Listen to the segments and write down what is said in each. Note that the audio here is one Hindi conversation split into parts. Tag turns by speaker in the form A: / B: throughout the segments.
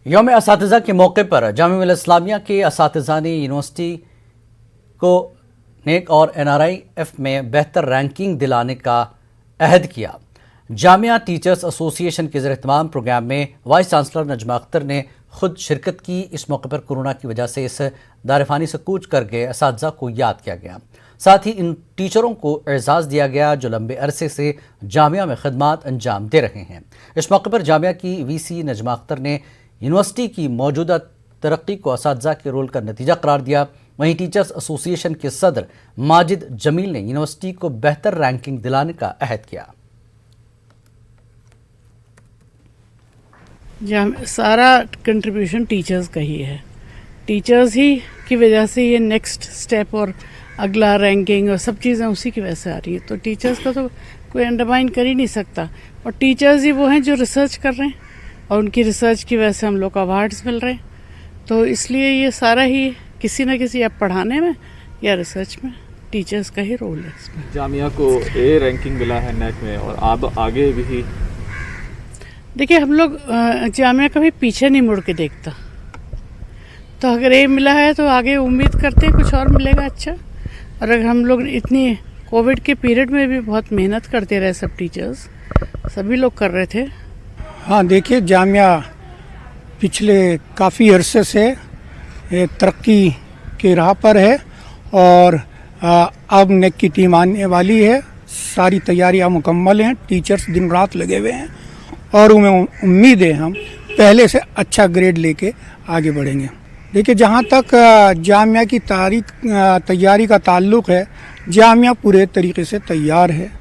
A: यौम असातिज़ा के मौके पर जामिया मिल्लत इस्लामिया के असातिज़ा ने यूनिवर्सिटी को नेक और NRIF में बेहतर रैंकिंग दिलाने का अहद किया। जामिया टीचर्स एसोसिएशन के ज़ेर-ए-एहतमाम प्रोग्राम में वाइस चांसलर नजमा अख्तर ने खुद शिरकत की। इस मौके पर कोरोना की वजह से इस दारफ़ानी से कूच कर गए असातिज़ा को याद किया गया। साथ ही इन टीचरों को एजाज़ दिया गया जो लंबे अरसे से जामिया में खदमात अंजाम दे रहे हैं। इस मौके पर जामिया की VC नजमा अख्तर ने यूनिवर्सिटी की मौजूदा तरक्की को असातिज़ा के रोल का नतीजा करार दिया। वहीं टीचर्स एसोसिएशन के सदर माजिद जमील ने यूनिवर्सिटी को बेहतर रैंकिंग दिलाने का अहद किया।
B: सारा कंट्रीब्यूशन टीचर्स का ही है। टीचर्स ही की वजह से ये नेक्स्ट स्टेप और अगला रैंकिंग और सब चीज़ें उसी की वजह से आ रही है। तो टीचर्स का तो कोई अंडरमाइन कर ही नहीं सकता। और टीचर्स ही वो हैं जो रिसर्च कर रहे हैं और उनकी रिसर्च की वजह से हम लोग को अवार्ड्स मिल रहे हैं। तो इसलिए ये सारा ही किसी न किसी या पढ़ाने में या रिसर्च में टीचर्स का ही रोल है इसमें।
C: जामिया को A रैंकिंग मिला है नेट में और आप आगे भी।
B: देखिए, हम लोग जामिया कभी पीछे नहीं मुड़ के देखता। तो अगर A मिला है तो आगे उम्मीद करते हैं कुछ और मिलेगा अच्छा। और अगर हम लोग इतनी कोविड के पीरियड में भी बहुत मेहनत करते रहे, सब टीचर्स सभी लोग कर रहे थे।
D: हाँ, देखिए, जामिया पिछले काफ़ी अरसे से तरक्की की राह पर है और अब नेक की टीम आने वाली है। सारी तैयारियां मुकम्मल हैं, टीचर्स दिन रात लगे हुए हैं और उन्हें उम्मीद है हम पहले से अच्छा ग्रेड लेके आगे बढ़ेंगे। देखिए, जहाँ तक जामिया की तैयारी का ताल्लुक़ है, जामिया पूरे तरीके से तैयार है।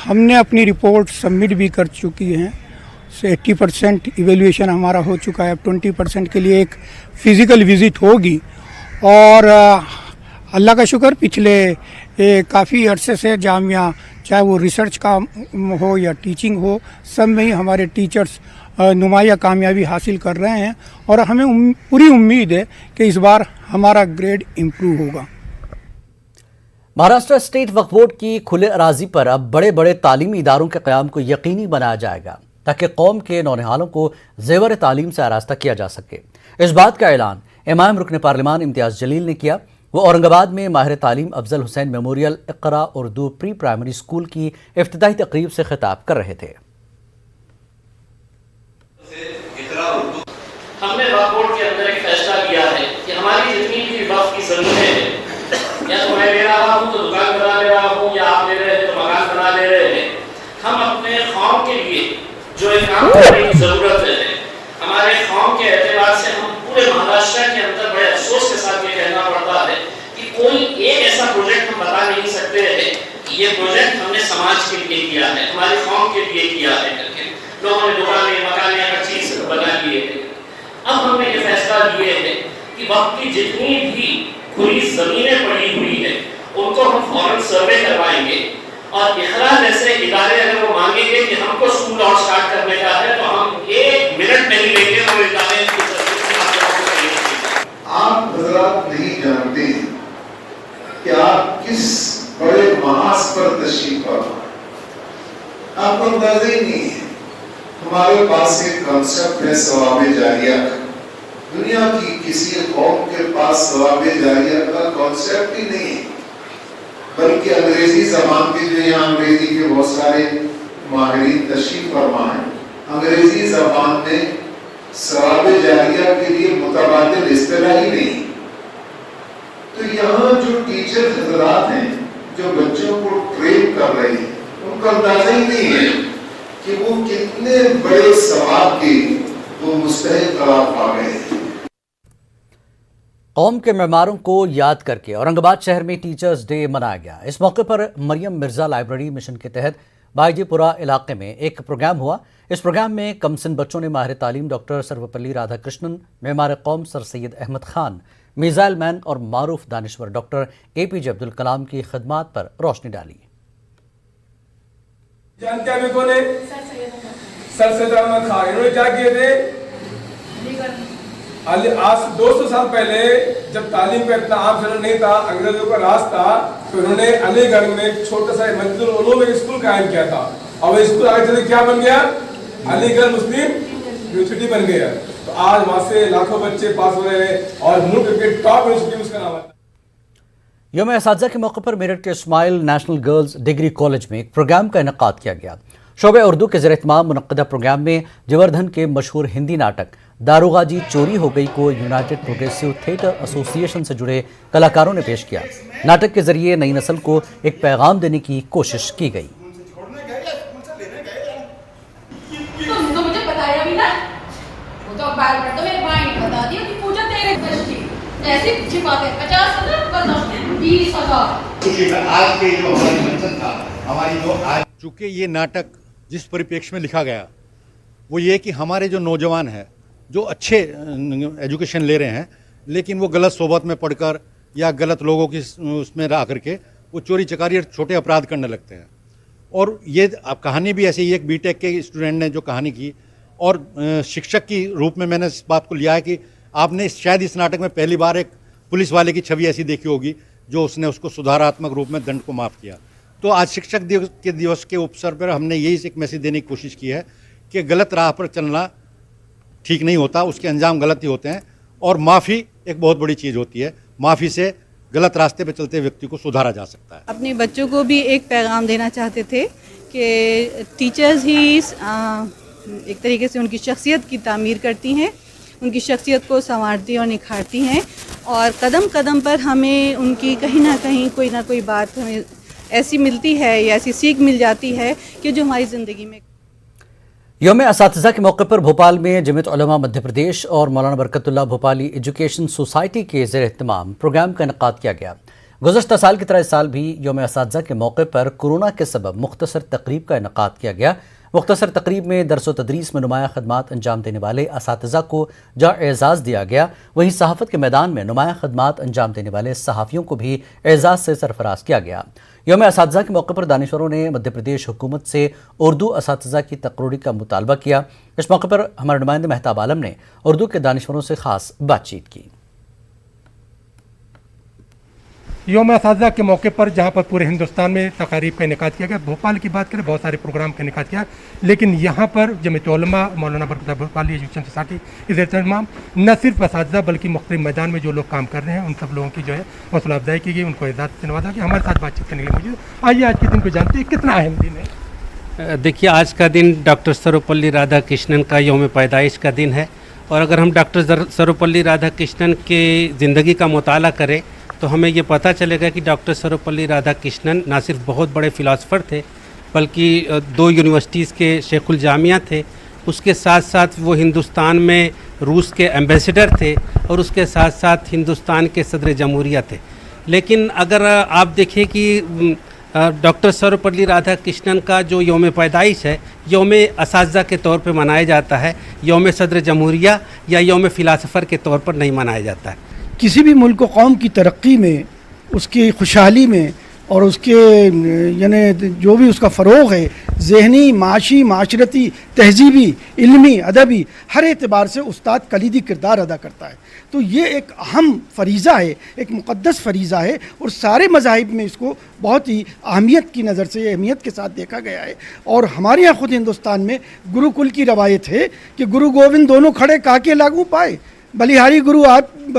D: हमने अपनी रिपोर्ट सबमिट भी कर चुकी हैं। 80% इवेल्यूएशन हमारा हो चुका है। 20% के लिए एक फ़िज़िकल विज़िट होगी और अल्लाह का शुक्र पिछले काफ़ी अरसे से जामिया, चाहे वो रिसर्च का हो या टीचिंग हो, सब में ही हमारे टीचर्स नुमाया कामयाबी हासिल कर रहे हैं और हमें पूरी उम्मीद है कि इस बार हमारा ग्रेड इम्प्रूव होगा।
A: महाराष्ट्र स्टेट वक्फ बोर्ड की खुले अराजी पर अब बड़े बड़े तालीमी इदारों के क़याम को यकीनी बनाया जाएगा ताकि कौम के नौनिहालों को ज़ेवर तालीम से आरास्ता किया जा सके। इस बात का ऐलान इमाम रुकन पार्लिमान इम्तियाज़ जलील ने किया। वो औरंगाबाद में माहिर तालीम Afzal Hussain memorial Iqra Urdu pre primary school की इफ्तिताही तकरीब से खिताब कर रहे थे।
E: हमने वक्फ बोर्ड के अंदर एक फैसला लिया है कि हमारी जितनी भी वक्फ की ज़मीनें हैं, या तो मैं ले रहा हूँ तो दुकान बना ले रहा हूँ, या आप ले रहे हैं तो मकान बना ले रहे हैं, हम अपने कौम के लिए जो एक काम करने की ज़रूरत है, हमारे कौम के एतबार से हम पूरे महाराष्ट्र के अंदर बड़े अफसोस के साथ ये कहना पड़ता है कि कोई एक ऐसा प्रोजेक्ट हम बता नहीं सकते हैं कि ये प्रोजेक्ट हमने समाज के लिए किया है, हमारे कौम के लिए किया है करके। लोगों ने दुकानें, मकान, हर चीज़ बना लिए है। अब हमने ये फैसला लिए है कि वक्त की जितनी भी खुली ज़मीनें पड़ी हुई है उनको हम फौरन सर्वे करवाएंगे और इक़रा जैसे इदारे अगर वो मांगेंगे कि हमको स्कूल और स्टार्ट करने का है तो हम 1 मिनट नहीं लेंगे वो इदारे
F: आप हज़रात नहीं जानते कि आप किस बड़े महास पर तशरीफ फरमा, आपको अंदाजा ही नहीं है। हमारे पास एक कॉन्सेप्ट है सवाबे जारिया का। दुनिया की किसी कौम के पास सवाबे जारिया का कॉन्सेप्ट ही नहीं है, बल्कि अंग्रेजी ज़बान के जो यहाँ अंग्रेजी के बहुत सारे माहिरीन तशरीफ फरमा हैं, अंग्रेजी ज़बान में सवाबे जारिया के लिए मुतबादिल इस्तिलाह ही नहीं। तो यहाँ जो टीचर हज़रात हैं जो बच्चों को ट्रेन कर रहे हैं, उनका अंदाजा ही नहीं है कि वो कितने बड़े सवाब के वो मुस्तहिक करार पा गए हैं।
A: कौम के मेमारों को याद करके औरंगाबाद शहर में टीचर्स डे मनाया गया। इस मौके पर मरियम मिर्जा लाइब्रेरी मिशन के तहत बाईजीपुरा इलाके में एक प्रोग्राम हुआ। इस प्रोग्राम में कमसिन बच्चों ने माहिर तालीम डॉक्टर सर्वपल्ली राधाकृष्णन, मेमार कौम sir Syed Ahmed Khan, missile man और मारूफ दानिश्वर डॉक्टर APJ अब्दुल कलाम की खदमात पर रोशनी डाली।
G: जानते हैं कौन है? सर सैयद अहमद खान। इन्होंने क्या किए थे? आज 200 साल पहले जब तालीम का इतना आम चलन नहीं था, अंग्रेजों का राज था, तो इन्होंने अलीगढ़ में एक छोटा सा मस्जिदुल उलूम में स्कूल कायम किया था और वो स्कूल आगे चले क्या बन गया? अलीगढ़ मुस्लिम यूनिवर्सिटी बन गया। तो आज वहाँ से लाखों बच्चे पास हो रहे हैं और मुल्क के टॉप यूनिवर्सिटी उसका नाम आता है।
A: यौम असातिज़ा के मौके पर मेरठ के Ismail national girls degree college में एक प्रोग्राम का इनेकाद किया गया। शोबे उर्दू के ज़ेर एहतमाम मुनक़्क़दा प्रोग्राम में जवर्धन के मशहूर हिंदी नाटक दारोगाजी चोरी हो गई को यूनाइटेड प्रोग्रेसिव थिएटर एसोसिएशन से जुड़े कलाकारों ने पेश किया। नाटक के जरिए नई नस्ल को एक पैगाम देने की कोशिश की गई।
H: तुम तो मुझे बताया भी ना, वो तो अखबार पर तो मेरे भाई ने बता दिया कि पूजा तेरे दृष्टि ऐसी अच्छी बात है। 50,000 20,000
I: आज के जो हमारी मंचन था, हमारी जो आज
J: चूँकि ये नाटक जिस परिप्रेक्ष्य में लिखा गया वो ये कि हमारे जो नौजवान हैं जो अच्छे एजुकेशन ले रहे हैं लेकिन वो गलत सोबत में पढ़कर या गलत लोगों की उसमें रह करके वो चोरी चकारी और छोटे अपराध करने लगते हैं। और ये अब कहानी भी ऐसी ही, एक बीटेक के स्टूडेंट ने जो कहानी की और शिक्षक की रूप में मैंने इस बात को लिया है कि आपने शायद इस नाटक में पहली बार एक पुलिस वाले की छवि ऐसी देखी होगी जो उसने उसको सुधारात्मक रूप में दंड को माफ़ किया। तो आज शिक्षक दिवस के अवसर पर हमने यही एक मैसेज देने की कोशिश की है कि गलत राह पर चलना ठीक नहीं होता, उसके अंजाम गलत ही होते हैं और माफ़ी एक बहुत बड़ी चीज़ होती है। माफ़ी से गलत रास्ते पर चलते व्यक्ति को सुधारा जा सकता है।
K: अपने बच्चों को भी एक पैगाम देना चाहते थे कि टीचर्स ही एक तरीके से उनकी शख्सियत की तामीर करती हैं, उनकी शख्सियत को संवारती और निखारती हैं और कदम कदम पर हमें उनकी कहीं ना कहीं कोई ना कोई बात हमें ऐसी मिलती है या ऐसी सीख मिल जाती है कि जो हमारी ज़िंदगी में।
A: यौम असातिज़ा के मौके पर भोपाल में जमीयत उलमा मध्य प्रदेश और मौलाना बरकतुल्लाह भोपाली एजुकेशन सोसाइटी के ज़ेर एहतमाम प्रोग्राम का इनेकाद किया गया। गुज़श्ता साल की तरह इस साल भी यौम असातिज़ा के मौके पर कोरोना के सबब मुख्तसर तकरीब का इनेकाद किया गया। मुख्तसर तकरीब में दरस व तदरीस में नुमाया खदमात अंजाम देने वाले असातिज़ा को जहाँ एज़ाज़ दिया गया, वहीं सहाफ़त के मैदान में नुमाया खदमात अंजाम देने वाले सहाफ़ियों को भी एज़ाज़ से सरफराज किया गया। यौम असातिज़ा के मौके पर दानिशवरों ने मध्य प्रदेश हुकूमत से उर्दू असातिज़ा की तकर्री का मुतालबा किया। इस मौके पर हमारे नुमाइंदे मेहताब आलम ने उर्दू के दानिशवरों से ख़ास बातचीत की।
D: यौम असातिज़ा के मौके पर जहाँ पर पूरे हिंदुस्तान में तकारीब का इनेकाद किया गया, भोपाल की बात करें बहुत सारे प्रोग्राम का इनेकाद किया, लेकिन यहाँ पर जमीयत उलमा मौलाना बरकतुल्लाह भोपाली एजुकेशन सोसाइटी इस एहतमाम न सिर्फ असातिज़ा बल्कि मुख्तलिफ मैदान में जो लोग काम कर रहे हैं उन सब लोगों की जो है हौसला अफजाई की गई, उनको एजाज़ से नवाजा कि हमारे साथ बातचीत करने के लिए मौजूद। आइए आज के दिन को जानते हैं कितना अहम दिन है।
L: देखिए, आज का दिन डॉक्टर सर्वपल्ली राधाकृष्णन का यौम पैदाइश का दिन है और अगर हम डॉक्टर सर्वपल्ली राधाकृष्णन के ज़िंदगी का मुताला करें तो हमें ये पता चलेगा कि डॉक्टर सर्वपल्ली राधाकृष्णन ना सिर्फ बहुत बड़े फ़िलासफ़र थे बल्कि 2 यूनिवर्सिटीज़ के शेखुल जामिया थे। उसके साथ साथ वो हिंदुस्तान में रूस के एम्बेसडर थे और उसके साथ साथ हिंदुस्तान के सदर जमहूरिया थे। लेकिन अगर आप देखें कि डॉक्टर सर्वपल्ली राधाकृष्णन का जो यौम पैदाइश है यौम असातिज़ा के तौर पर मनाया जाता है, यौम सदर जमहूरिया या यौम फ़िलासफ़र के तौर पर नहीं मनाया जाता है।
D: किसी भी मुल्क कौम की तरक्की में, उसकी खुशहाली में और उसके यानी जो भी उसका फ़रोग़ है ज़हनी, माशी, माशरती, तहजीबी, इल्मी, अदबी, हर एतबार से उस्ताद कलीदी किरदार अदा करता है। तो ये एक अहम फ़रीज़ा है, एक मुक़द्दस फ़रीज़ा है और सारे मज़ाहिब में इसको बहुत ही अहमियत की नज़र से अहमियत के साथ देखा गया है। और हमारे यहाँ ख़ुद हिंदुस्तान में गुरुकुल की रवायत है कि गुरु गोविंद दोनों खड़े काके लागू पाए, बलिहारी गुरु आपकी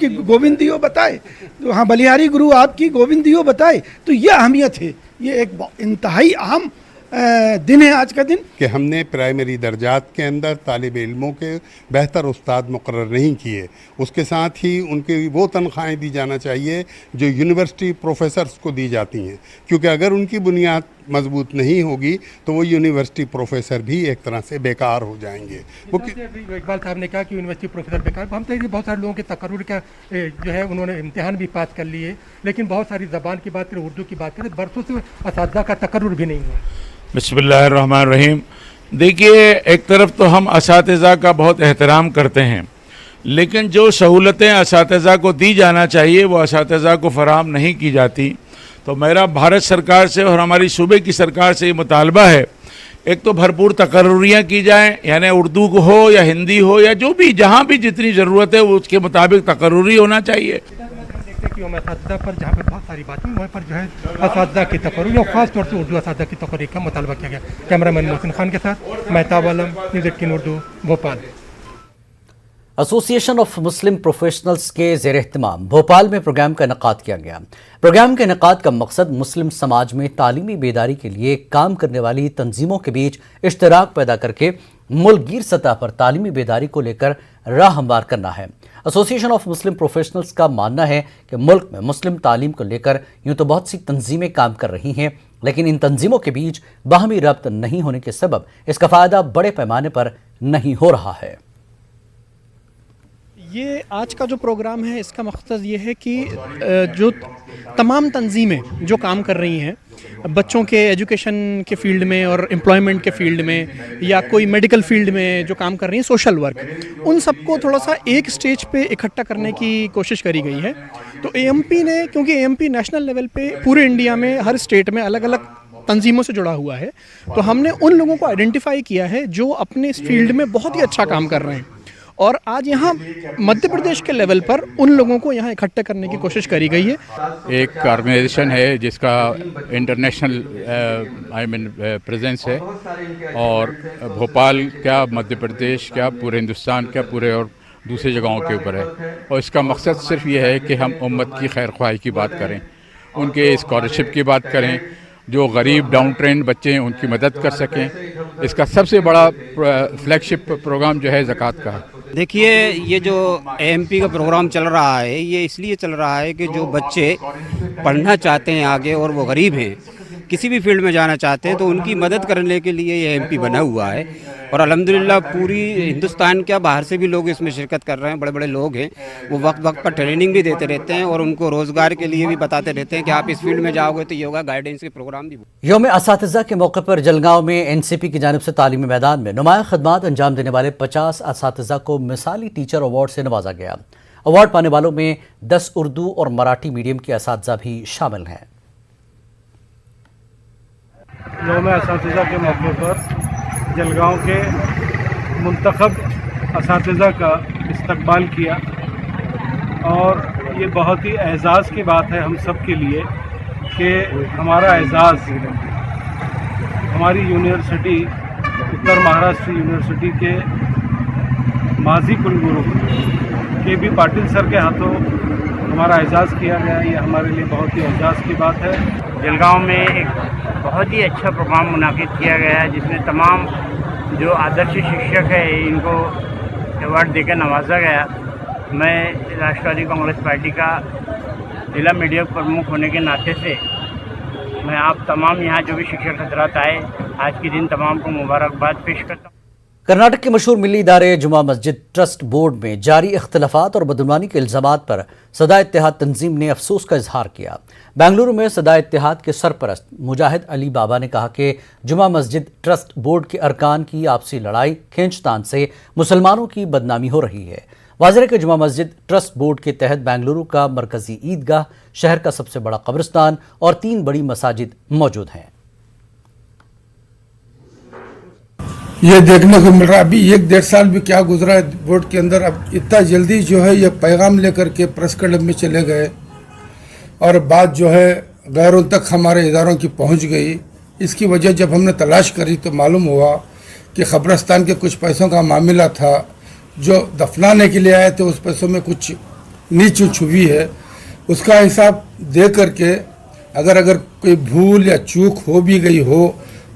D: गोविंद दियो बताए। तो हाँ, बलिहारी गुरु आपकी गोविंद दियो बताए। तो ये अहमियत है, ये एक इंतहाई अहम दिन है आज का दिन
M: कि हमने प्राइमरी दर्जात के अंदर तालिब इल्मों के बेहतर उस्ताद मुकर्रर नहीं किए। उसके साथ ही उनकी वो तनख्वाहें दी जाना चाहिए जो यूनिवर्सिटी प्रोफेसर्स को दी जाती हैं, क्योंकि अगर उनकी बुनियाद मजबूत नहीं होगी तो वो यूनिवर्सिटी प्रोफेसर भी एक तरह से बेकार हो जाएंगे।
D: इकबाल साहब ने कहा कि यूनिवर्सिटी प्रोफेसर बेकार, हम तो बहुत सारे लोगों के तकर्रुर का जो है उन्होंने इम्तिहान भी पास कर लिए, लेकिन बहुत सारी ज़बान की बात करें, उर्दू की बात करें, बरसों से असातिज़ा का तकर्रुर भी नहीं हुआ।
N: बिस्मिल्लाहिर्रहमानिर्रहीम। देखिए, एक तरफ तो हम असातिज़ा का बहुत एहतराम करते हैं, लेकिन जो सहूलतें असातिज़ा को दी जाना चाहिए वो असातिज़ा को फराहम नहीं की जाती। तो मेरा भारत सरकार से और हमारी सूबे की सरकार से ये मुतालबा है, एक तो भरपूर तकर्रुरियाँ की जाएँ, यानी उर्दू हो या हिंदी हो या जो भी जहाँ भी जितनी ज़रूरत है वो उसके मुताबिक तकर्रुरी होना चाहिए।
D: कि
O: यूनिवर्सिटियों में असातिज़ा पर जहाँ पर बहुत सारी बातें वहाँ पर जो है असातिज़ा की तकरीर या ख़ास तौर से उर्दू असातिज़ा की तकरीर का मुतालबा किया गया। कैमरामैन मोहसिन खान के साथ Mahtab Alam, news 18 Urdu, Bhopal.
A: Association of Muslim professionals के ज़ेर एहतमाम भोपाल में प्रोग्राम का इनेकाद किया गया। प्रोग्राम के इनेकाद का मकसद मुस्लिम समाज में तालीमी बेदारी के लिए काम करने वाली तंजीमों के बीच इश्तराक पैदा करके मुल्कगीर सतह पर तालीमी बेदारी को लेकर राह हमवार करना है। एसोसिएशन ऑफ मुस्लिम प्रोफेशनल्स का मानना है कि मुल्क में मुस्लिम तालीम को लेकर यूँ तो बहुत सी तंजीमें काम कर रही हैं, लेकिन इन तंजीमों के बीच बाहमी रब्त नहीं होने के सबब इसका फ़ायदा बड़े पैमाने पर नहीं हो रहा है।
O: ये आज का जो प्रोग्राम है इसका मकसद ये है कि जो तमाम तंजीमें जो काम कर रही हैं बच्चों के एजुकेशन के फील्ड में और एम्प्लॉयमेंट के फील्ड में या कोई मेडिकल फील्ड में जो काम कर रही हैं, सोशल वर्क, उन सबको थोड़ा सा एक स्टेज पे इकट्ठा करने की कोशिश करी गई है। तो एएमपी ने, क्योंकि एएमपी नेशनल लेवल पे पूरे इंडिया में हर स्टेट में अलग अलग तंजीमों से जुड़ा हुआ है, तो हमने उन लोगों को आइडेंटिफाई किया है जो अपने इस फील्ड में बहुत ही अच्छा काम कर रहे हैं और आज यहाँ मध्य प्रदेश के लेवल पर उन लोगों को यहाँ इकट्ठा करने की कोशिश करी गई है।
P: एक ऑर्गेनाइजेशन है जिसका इंटरनेशनल प्रेजेंस है और भोपाल क्या, मध्य प्रदेश क्या, पूरे हिंदुस्तान क्या, पूरे और दूसरी जगहों के ऊपर है और इसका मकसद सिर्फ ये है कि हम उम्मत की खैर ख्वाही की बात करें, उनके स्कॉलरशिप की बात करें, जो गरीब डाउन ट्रेंड बच्चे हैं उनकी मदद कर सकें। इसका सबसे बड़ा फ्लैगशिप प्रोग्राम जो है ज़कात का है।
Q: देखिए, ये जो एएमपी का प्रोग्राम चल रहा है ये इसलिए चल रहा है कि जो बच्चे पढ़ना चाहते हैं आगे और वो गरीब हैं, किसी भी फील्ड में जाना चाहते हैं, तो उनकी मदद करने के लिए ये एएमपी बना हुआ है और अल्हम्दुलिल्लाह पूरी हिंदुस्तान क्या बाहर से भी लोग इसमें शिरकत कर रहे हैं। बड़े बड़े लोग हैं, वो वक्त वक्त पर ट्रेनिंग भी देते रहते हैं और उनको रोज़गार के लिए भी बताते रहते हैं कि आप इस फील्ड में जाओगे तो योगा गाइडेंस के प्रोग्राम भी।
A: यौम असातिज़ा के मौके पर जलगांव में एनसीपी की जानिब से तालीमी मैदान में नुमाया खदमात अंजाम देने वाले 50 असातिज़ा को मिसाली टीचर अवार्ड से नवाजा गया। अवार्ड पाने वालों में 10 उर्दू और मराठी मीडियम के असातिज़ा भी शामिल हैं।
R: यौम असातिज़ा के मौके पर जलगांव के मुंतखब असातिज़ा का इस्तकबाल किया और ये बहुत ही एज़ाज़ की बात है हम सब के लिए कि हमारा एज़ाज़ हमारी यूनिवर्सिटी उत्तर महाराष्ट्र यूनिवर्सिटी के माजी कुलगुरु के बी पाटिल सर के हाथों हमारा एज़ाज़ किया गया। ये हमारे लिए बहुत ही एज़ाज़ की बात है।
S: जलगांव में एक बहुत ही अच्छा प्रोग्राम मुनाकिद किया गया है जिसमें तमाम जो आदर्श शिक्षक है इनको अवार्ड देकर नवाजा गया। मैं राष्ट्रवादी कांग्रेस पार्टी का जिला मीडिया प्रमुख होने के नाते से मैं आप तमाम यहाँ जो भी शिक्षक हजरात आए आज के दिन तमाम को मुबारकबाद पेश करता हूँ।
A: कर्नाटक के मशहूर मिली इदारे जुमा मस्जिद ट्रस्ट बोर्ड में जारी इख्तलाफात और बदगुमानी के इल्ज़ामात पर सदा इत्तेहाद तंजीम ने अफसोस का इजहार किया। बेंगलुरु में सदा इत्तेहाद के सरपरस्त मुजाहिद अली बाबा ने कहा कि जुमा मस्जिद ट्रस्ट बोर्ड के अरकान की आपसी लड़ाई खींचतान से मुसलमानों की बदनामी हो रही है। वाज़ेह के जुमा मस्जिद ट्रस्ट बोर्ड के तहत बेंगलुरु का मरकजी ईदगाह, शहर का सबसे बड़ा कब्रिस्तान और 3 बड़ी मसाजिद मौजूद हैं।
D: ये देखने को मिल रहा है, अभी 1-1.5 साल भी क्या गुजरा है बोर्ड के अंदर, अब इतना जल्दी जो है ये पैगाम लेकर के प्रेस क्लब में चले गए और बात जो है गैरों तक हमारे इदारों की पहुंच गई। इसकी वजह जब हमने तलाश करी तो मालूम हुआ कि कब्रिस्तान के कुछ पैसों का मामला था, जो दफनाने के लिए आए थे उस पैसों में कुछ नीच उच हुई है, उसका हिसाब दे करके अगर कोई भूल या चूक हो भी गई हो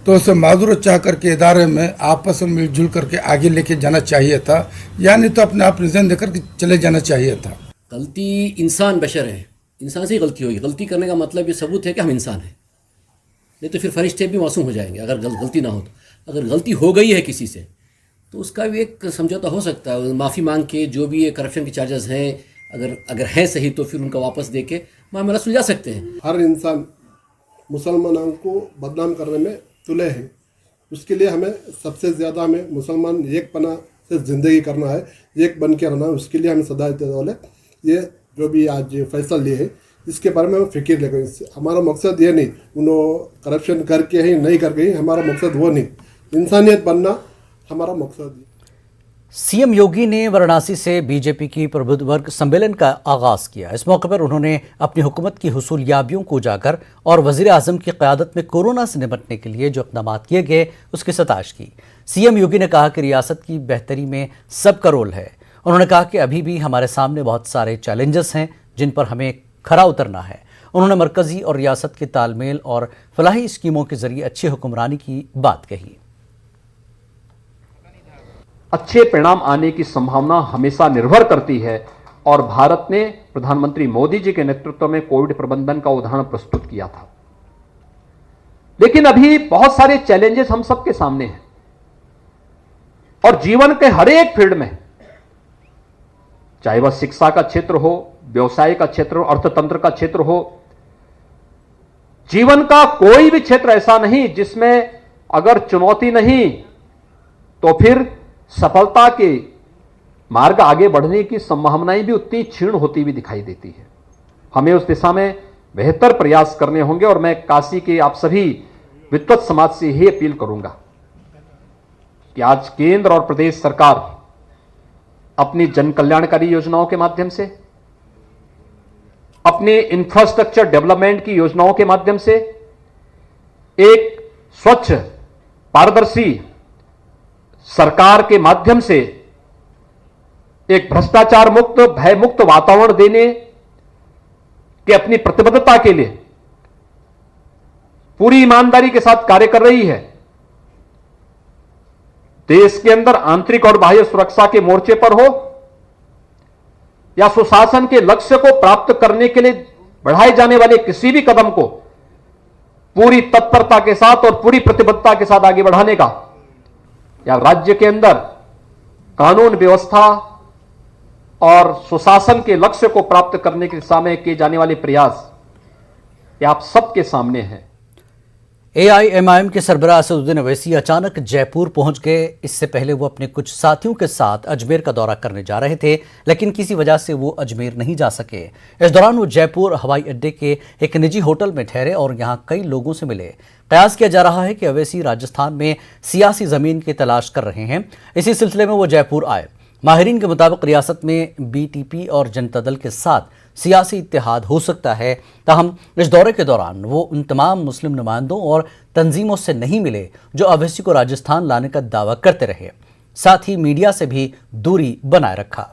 D: तो उसे माजूरत चाह करके इदारे में आपस में मिलजुल करके आगे लेके जाना चाहिए था, यानी तो अपने आप रिज़ाइन देकर के चले जाना चाहिए था।
T: गलती इंसान बशर है, इंसान से ही गलती होगी। गलती करने का मतलब ये सबूत है कि हम इंसान हैं, नहीं तो फिर फरिश्ते भी मासूम हो जाएंगे अगर गलती ना हो तो। अगर गलती हो गई है किसी से तो उसका भी एक समझौता हो सकता है, माफ़ी मांग के जो भी ये करप्शन के चार्जेस हैं अगर हैं सही तो फिर उनका वापस दे के मामला सुलझा सकते हैं।
U: हर इंसान मुसलमानों को बदनाम करने में तुले हैं, उसके लिए हमें सबसे ज़्यादा हमें मुसलमान एक पना से ज़िंदगी करना है, एक बन के रहना है। उसके लिए हमें सदा वाले ये जो भी आज फैसला लिए है इसके बारे में हम फिक्र लेकर, हमारा मकसद ये नहीं उन्होंने करप्शन करके ही नहीं करके ही, हमारा मकसद वो नहीं, इंसानियत बनना हमारा मकसद है।
A: सीएम योगी ने वाराणसी से बीजेपी की प्रबुद्ध वर्ग सम्मेलन का आगाज किया। इस मौके पर उन्होंने अपनी हुकूमत की हुसूलियाबियों को उजागर और वजीर आजम की क़यादत में कोरोना से निपटने के लिए जो इक़दाम किए गए उसकी सताश की। सीएम योगी ने कहा कि रियासत की बेहतरी में सबका रोल है। उन्होंने कहा कि अभी भी हमारे सामने बहुत सारे चैलेंजेस हैं जिन पर हमें खरा उतरना है। उन्होंने मरकजी और रियासत के तालमेल और फलाही स्कीमों के जरिए अच्छी हुक्मरानी की बात कही।
C: अच्छे परिणाम आने की संभावना हमेशा निर्भर करती है और भारत ने प्रधानमंत्री मोदी जी के नेतृत्व में कोविड प्रबंधन का उदाहरण प्रस्तुत किया था। लेकिन अभी बहुत सारे चैलेंजेस हम सबके सामने हैं और जीवन के हर एक फील्ड में, चाहे वह शिक्षा का क्षेत्र हो, व्यवसाय का क्षेत्र हो, अर्थतंत्र का क्षेत्र हो, जीवन का कोई भी क्षेत्र ऐसा नहीं जिसमें अगर चुनौती नहीं तो फिर सफलता के मार्ग आगे बढ़ने की संभावनाएं भी उतनी क्षीण होती हुई दिखाई देती है। हमें उस दिशा में बेहतर प्रयास करने होंगे और मैं काशी के आप सभी विद्वत समाज से ही अपील करूंगा कि आज केंद्र और प्रदेश सरकार अपनी जन कल्याणकारी योजनाओं के माध्यम से, अपने इंफ्रास्ट्रक्चर डेवलपमेंट की योजनाओं के माध्यम से एक स्वच्छ, पारदर्शी सरकार के माध्यम से एक भ्रष्टाचार मुक्त, भय मुक्त वातावरण देने की अपनी प्रतिबद्धता के लिए पूरी ईमानदारी के साथ कार्य कर रही है। देश के अंदर आंतरिक और बाह्य सुरक्षा के मोर्चे पर हो या सुशासन के लक्ष्य को प्राप्त करने के लिए बढ़ाए जाने वाले किसी भी कदम को पूरी तत्परता के साथ और पूरी प्रतिबद्धता के साथ आगे बढ़ाने का, या राज्य के अंदर कानून व्यवस्था और सुशासन के लक्ष्य को प्राप्त करने की दिशा में किए जाने वाले प्रयास, ये आप सबके सामने हैं।
A: AIMIM के सरबराह असदुद्दीन ओवैसी अचानक जयपुर पहुंच गए। इससे पहले वो अपने कुछ साथियों के साथ अजमेर का दौरा करने जा रहे थे, लेकिन किसी वजह से वो अजमेर नहीं जा सके। इस दौरान वो जयपुर हवाई अड्डे के एक निजी होटल में ठहरे और यहां कई लोगों से मिले। कयास किया जा रहा है कि ओवैसी राजस्थान में सियासी जमीन की तलाश कर रहे हैं। इसी सिलसिले में वो जयपुर आए। माहिरीन के मुताबिक रियासत में BTP और जनता दल के साथ सियासी इत्तेहाद हो सकता है। ताहम इस दौरे के दौरान वो उन तमाम मुस्लिम नुमाइंदों और तंजीमों से नहीं मिले जो ओवैसी को राजस्थान लाने का दावा करते रहे। साथ ही मीडिया से भी दूरी बनाए रखा।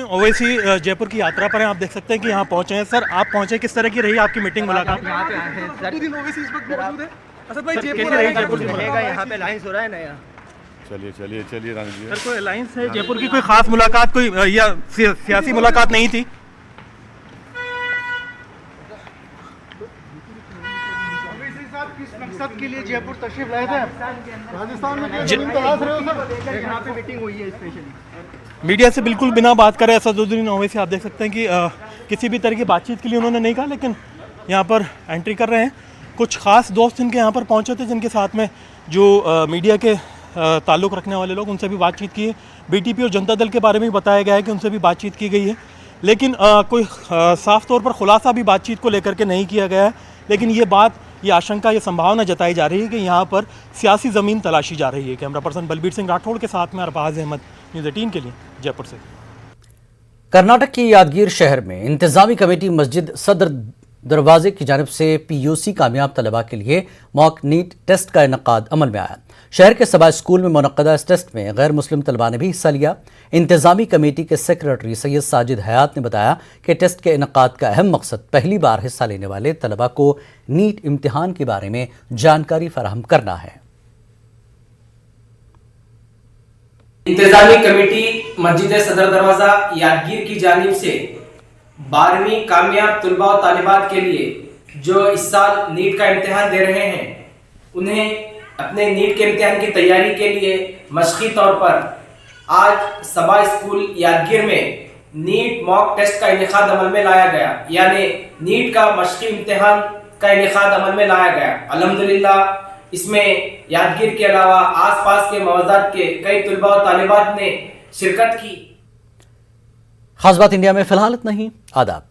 V: ओवैसी जयपुर की यात्रा पर हैं, आप देख सकते हैं कि यहाँ पहुंचे हैं। सर, आप पहुंचे, किस तरह की रही आपकी मीटिंग मुलाकात? यहाँ पे आए हैं सर। ओवैसी इस वक्त मौजूद है। असद भाई, जयपुर यहाँ पे अलायंस हो रहा है नया।
W: चलिए चलिए चलिए रणजीत
V: सर, कोई अलायंस है जयपुर की? कोई खास मुलाकात, कोई या सियासी मुलाकात नहीं थी? किस मकसद के लिए जयपुर तशरीफ लाए थे? राजस्थान में जमीन तलाश रहे हो सर? यहाँ पे मीटिंग हुई है स्पेशली। मीडिया से बिल्कुल बिना बात करे असदुद्दीन ओवैसी, आप देख सकते हैं कि किसी भी तरह की बातचीत के लिए उन्होंने नहीं कहा, लेकिन यहाँ पर एंट्री कर रहे हैं। कुछ खास दोस्त जिनके यहाँ पर पहुँचे थे, जिनके साथ में जो मीडिया के ताल्लुक़ रखने वाले लोग, उनसे भी बातचीत की है। BTP और जनता दल के बारे में बताया गया है कि उनसे भी बातचीत की गई है, लेकिन कोई साफ तौर पर खुलासा भी बातचीत को लेकर के नहीं किया गया है। लेकिन ये आशंका, ये संभावना जताई जा रही है कि यहाँ पर सियासी ज़मीन तलाशी जा रही है। कैमरा पर्सन बलबीर सिंह राठौड़ के साथ में अरबाज अहमद, न्यूज़ 18 के लिए जयपुर से।
A: कर्नाटक के यादगीर शहर में इंतजामी कमेटी मस्जिद सदर दरवाजे की जानिब से PUC कामयाब तलबा के लिए मॉक नीट टेस्ट का इनकाद अमल में आया। शहर के सबा स्कूल में मुनक्कदा इस टेस्ट में गैर मुस्लिम तलबा ने भी हिस्सा लिया। इंतजामी कमेटी के सेक्रेटरी सैयद साजिद हयात ने बताया कि टेस्ट के इनकाद का अहम मकसद पहली बार हिस्सा लेने वाले तलबा को नीट इम्तिहान के बारे में जानकारी फराहम करना है।
X: इंतजामी कमेटी मस्जिद सदर दरवाजा यादगीर की जानिब से 12वीं कामयाब तलबा और तालिबात के लिए जो इस साल नीट का इम्तिहान दे रहे हैं, उन्हें अपने नीट के इम्तिहान की तैयारी के लिए मशक़ी तौर पर आज सबा स्कूल यादगीर में नीट मॉक टेस्ट का इनेकाद अमल में लाया गया, यानी नीट का मशक़ी इम्तिहान का इनेकाद अमल में लाया गया। अल्हम्दुलिल्लाह इसमें यादगीर के अलावा आसपास के मवाज़ात के कई तलबा और तालिबात ने शिरकत की।
A: खास बात इंडिया में फिलहाल इतना ही। आदाब।